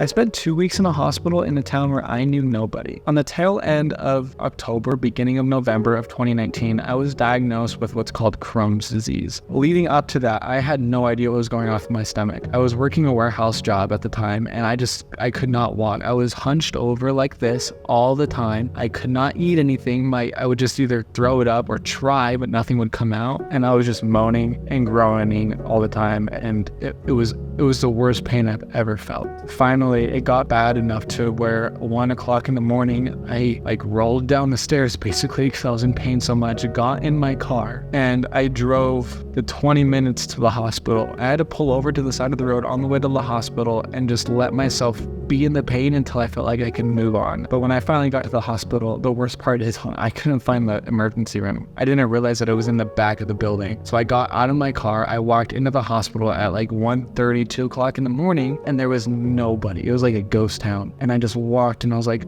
I spent 2 weeks in a hospital in a town where I knew nobody. On the tail end of October, beginning of November of 2019, I was diagnosed with what's called Crohn's disease. Leading up to that, I had no idea what was going on with my stomach. I was working a warehouse job at the time, and I could not walk. I was hunched over like this all the time. I could not eat anything. I would just either throw it up or try, but nothing would come out. And I was just moaning and groaning all the time, and it was the worst pain I've ever felt. Finally, it got bad enough to where 1 o'clock in the morning, I rolled down the stairs basically because I was in pain so much. I got in my car and I drove the 20 minutes to the hospital. I had to pull over to the side of the road on the way to the hospital and just let myself be in the pain until I felt like I could move on. But when I finally got to the hospital, the worst part is I couldn't find the emergency room. I didn't realize that it was in the back of the building. So I got out of my car, I walked into the hospital at 1:30, 2 o'clock in the morning, and there was nobody. It was like a ghost town. And I just walked and I was like,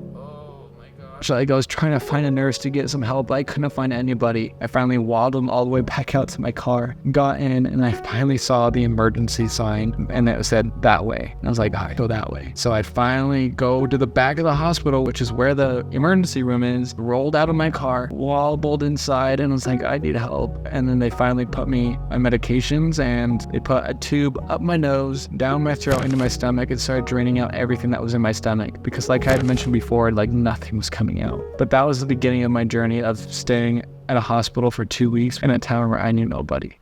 I was trying to find a nurse to get some help, but I couldn't find anybody. I finally waddled all the way back out to my car, got in, and I finally saw the emergency sign, and it said that way. And I was like, all right, go that way. So I finally go to the back of the hospital, which is where the emergency room is, rolled out of my car, wobbled inside, and was like, I need help. And then they finally put me on medications, and they put a tube up my nose, down my throat, into my stomach, and started draining out everything that was in my stomach. Because like I had mentioned before, nothing was coming out. But that was the beginning of my journey of staying at a hospital for 2 weeks in a town where I knew nobody.